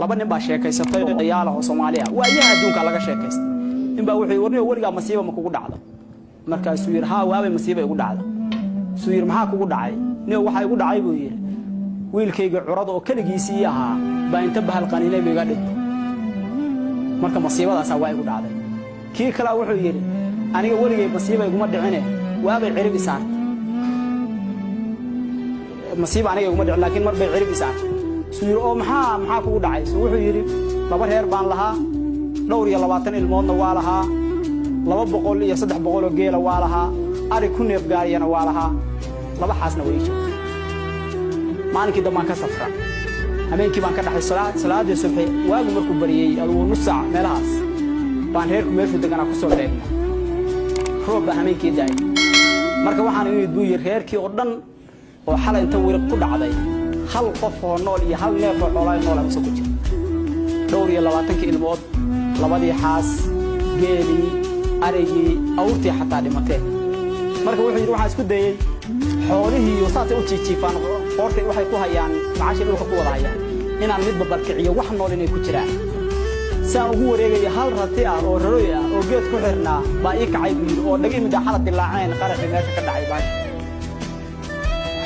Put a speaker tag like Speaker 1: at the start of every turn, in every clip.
Speaker 1: laba nin baa sheekaysatay ciyaal ah oo Soomaaliya waayaha adduunka laga sheekaystay in baa wuxuu warniyo wariga masiibo ma kugu dhacdo markaas uu yiri ha waabay masiibo igu dhacdo suu yiri maxaa kugu dhacay nin waxa igu dhacay buu yiri wiilkayga curad oo kaligiisii ahaa baa inta bahal qaniinay biga dhigtay marka masiibadaas waa igu dhacday kii kala wuxuu yiri aniga warigay masiibo iguma dhicine waabay cirib isaar masiibo aniga iguma dhicin laakiin mar bay cirib isaar suu yiri oo maxaa kugu dhacay wuxuu yiri laba reer baan lahaa dhowr iyo 20 ilmoodna waa lahaa 200 iyo 300 oo geela waa lahaa ari ku neef gaariyana waa lahaa laba xaasna way joogtay maalinkii dambaan ka safra habeenkii baan ka dhaxay salaadii subax waagu markuu bariyay adoo nus saac meelahaas baan reerku meeshu deganaa ku soo dheegnay roob baa habeenkii daay marka waxaan imid buu yiri reerkii oo dhan oo xalay inta wiil ku dhacday hal qof oo nool iyo hal neef oo xoolaay nool ah soo jira dhowr iyo 20 ilmood labadii xaas geeli arigi awrtii xataa dhimatay marka wuxuu yiri waxa isku dayay xoolihii iyo saasay u jiifaan qortay waxay ku hayaan macaashir dhulka ku wada hayaan inaan midba barkiciyo wax nool inay ku jiraan saa ugu wareegay hal rati ah oo rarooy ah oo geed ku xirnaa baa ii kacay oo dhagay mid xalad dilaaceen qaraxi meesha ka dhacay baa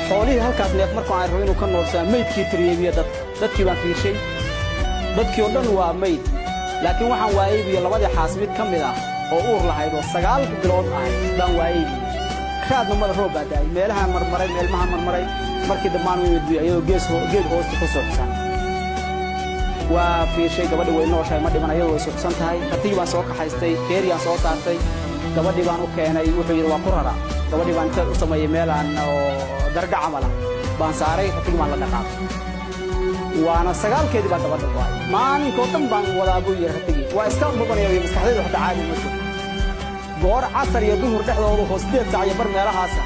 Speaker 1: xoolihii halkaas neef markuu aan rabo inuu ka noolsaa meydkii tiriyay dadkii baan fiirshay dadkii oo dhan waa meyd laakiin waxaan waayay biyo labadii xaas mid kamid ah oo uur lahayd oo 9 bilood ah baan waayay raadna mada roob baaday meelaha marmaray meelmaha marmaray markii dhamaan weyd biyo ayadoo geed hoosta ku socsan waa fiirshay gabadha way nooshay ma dhiman ayadoo way socsan tahay haddii baan soo kaxaystay keeriyaan soo saartay gabadhii baan u keenay wuxuu yiri waa ku rara gabadhii baan inta u sameeyay meelaan oo darga camal ah baan saaray haddii baan la dhaqaaqay وانا سجال كذي بعد بعد الواي ما أنا كوتم بان ولا أبوي يرتقي وإسكان ببني يوم استحضر حتى عادي مشوا جور عصر يدوم رتاح له خصدي تعي بر ماله حاسة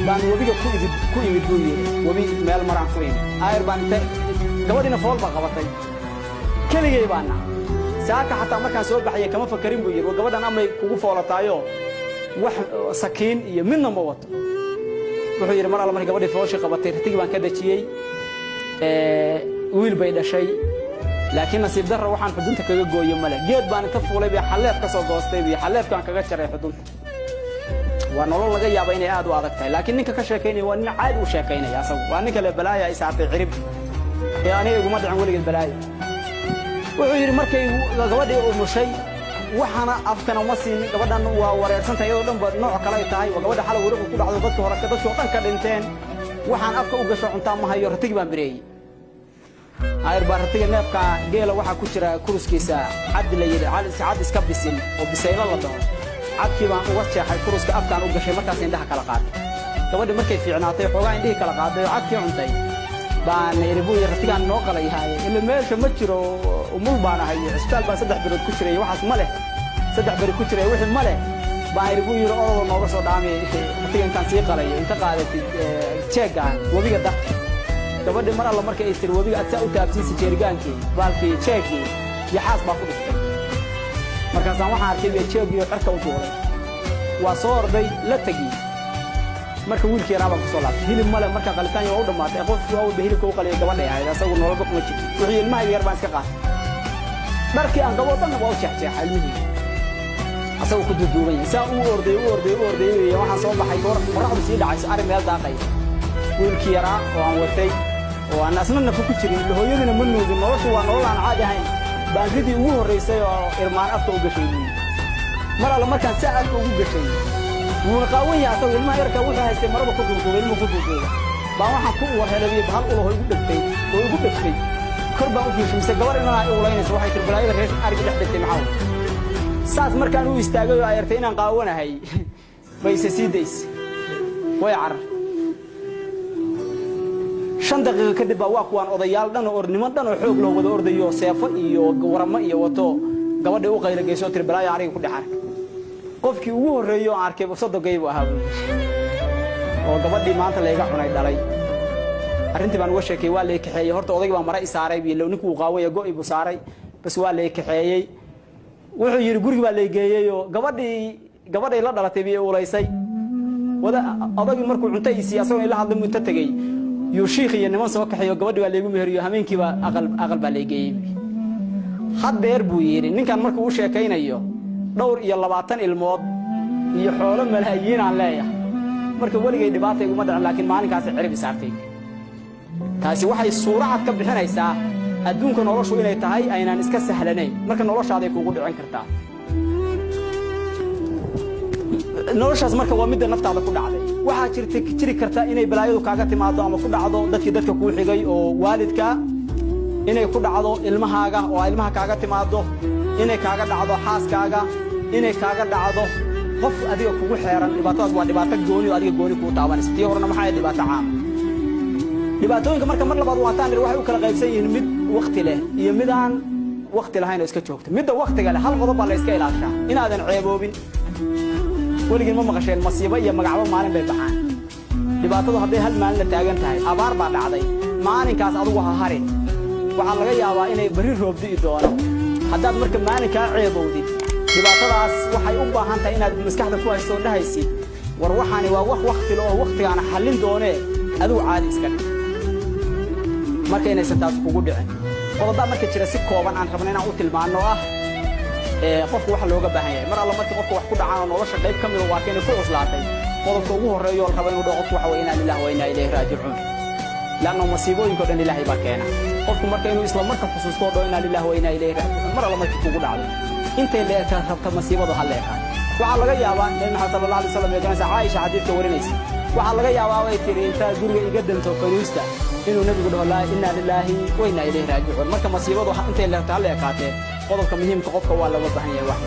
Speaker 1: بان وبيجا كوي بدوي وبي مال مرة كوي آير بان ت جوادنا فول بقى كل جاي بانا ساعة حتى ما كان سوق بحية كمان فكرين بيجي وجوادنا أمي كوكو فول تايو وح سكين يمنا موت وحير مرة لما جوادي فوشي قبضتين تيجي بان كده شيء ويل بيد شيء لكن نصيب درة وحن حدونتك كجو يملا جيد بان كفولي بحلف كسر قاستي بحلف كان كجشر حدون وأنا والله جاي بيني عاد وعدك لكن إنك كشاكيني وأنا عاد وشاكيني يا سو وأنك البلايا إسعاف عرب يعني وما دعوا لي البلايا وغير مركي جوادي أو شيء وحنا أفكار ومسين جوادنا وورثنا تيودن بنوع كلاي تاي وجواد حلا ورق كل عضو ضد وركض شو كان كلمتين waxaan afka u gasho cunta ma hayo ratiga baan bireeyay ayr bartiga neefka geela waxa ku jira kuruskiisa cad la yiri cad iska bisil oo bisayla la doono cadkii baan uga jeexay kuruska afkaan u gashay markaas indhaha kala qaaday gabadhi markay fiicnaatay xogaa indhihi kala qaaday oo cadkii cuntay baan iribu ratigaan noo qalay haye ila meesha ma jiro umul baan ahay isbitaal baan 3 bilood ku jiray waxaas ma leh 3 bilood ku jiray wixii ma leh بايربو يرو أول ما وصل دامي تيجي كان سيق عليه أنت قاعد تشجع وبيجا ده تبدي مرة الله مركز يصير وبيجا أتسأل تابسي سيرجانكي بالكي تشجعي يحاس باخذ مركز زمان حاركي بيتشجع يحركه وطوله وصار بي لا تجي مركز ويلكي رابع بصلاة هيل المال مركز قلتان يعود ما تأخذ فيه أو بهيل كوكا ليه كمان يعني إذا سووا نورك مشي وهي الماء يربان سكان مركز أن قوتنا بوشة علمي أسوي كده دوبي سأو أردي وأنا صوب حيكور مرة بسيط عايز أعرف مال داقي والكيرا وأنا وتي وأنا أصلاً نفكر شيء اللي هو يدنا منه بالنورش وأنا عن عادي هاي بعدين هو الرئيس إرمان أفتح وجشين مرة لما كان سأل وجشين ونقاوي أسوي ما يركب وجهه استمر بكتب دوبي ما كتب دوبي بعمر حكوا وهلا بيبهال الله هو يقول لك هو يقول لك شيء كربا وفيش مسجور إنه أولين سواحي تربلاي الرئيس أرجع لحدة معه ساس مركان هو يستاجوا عيرتين عن قاونا هاي بيس سيديس ويعر شن دقيقة كده بواقوان أضيال دنا أورنيمان دنا حوق لو وده أرديو سيف إيو ورما إيو وتو قبل ده وقيل جيسو تربلاي عاري كل حركة قف كي هو الريو عارك بصدق جاي وهاب وقبل دي ما أنت لاقي حنا يداري أرنتي بنوشة كي والله كحيي هرت أضيق بمرأي ساري بيلو نكو قاوي يجو إبو ساري بس والله كحيي wuxuu yiri guriga baa leegeeyo gabadhay la dhalatay biyo uleysay wada adagi markuu cunto ay siyaasado ila hadlay muddo tagay يوشيخ ينمون سوك حيو قبضي ولا يقوم يهريو همين كيبا أقل باليجي حد يربو يري إن كان مركو وش كاين أيوه دور يلا بعتن الموت يحاولون ملايين عليا مركو ولي جاي دبعته يقوم مدرع لكن ما عنك عسى عربي ساعتين تاسي واحد الصورة هتكبر هنا يساع الدون كان نورش وين يتهاي أين نسكت سهلني مركو نورش هذا يكون قدر عن كرتا نورش از marka waa mid naftaada ku dhacday waxa jiri karta inay balaayadu kaaga timaado ama ku dhacdo dadka ku xigay oo waalidka inay ku dhacdo ilmahaaga oo ilmaha kaaga timaado inay kaaga dhacdo xaaskaaga inay kaaga dhacdo qof adiga kugu xeeran dhibaatadaas waa dhibaato gooni oo adiga gooni ku taabanaysa tii horena maxay dhibaato caam dhibaatooyinka marka mar labaad waa taan waxay u kala qaybsan yihiin mid waqti leh iyo mid aan waqti lahayn oo iska joogto midda waqtiga leh hal qodob baa la iska ilaashaa inaadan ceeboobin ولكن ما مقشين مصيبة يا مقعبة مالين بيبحان دبعتها هذه هل مالنا تاجن تاعي أبار بعد عادي مالين كاس أروها هاري وعلى جاي أبا إني برير ربدي دونه هذا مركب مالين كعيبودي دبعتها وحي أبا هان تاينا مسكحة فوق الصون ده يصير وروحاني ووقت لو وقت أنا حلين دونه أدو عادي سكت مركب إني ستاس بوجود يعني والله مركب ترسيك كوبان عن خبرنا أوتل معنا qofku waxa looga baahan yahay mar alla markii qofku wax ku dhacaan nolosha qayb kamid ah waa keenay ku cuslaatay qodobka ugu horeeyo oo raba inuu dhaqo waxa weeyna ilaahay wa inna ilayhi raaji'un laana masiibooyinka dhan ilaahay baa keena qofku marka inuu isla marka xusuusto oo inna ilaahi wa inna ilayhi raaji'un mar alla markii kugu dhacdo intay leeyta rabta masiibadu hal leeyahay waxa laga yaabaa nabi maxamed sallallahu alayhi wasallam ee ganacsi Aisha xadiidka warinaysa waxa laga yaabaa way tiri inta guriga iga danto fariista inuu nabigu dhaho la inna lillahi wa inna ilayhi raaji'un marka masiibadu intay leeyta hal leeyahay qodobka muhiimka qofka waa laga baahan yahay wax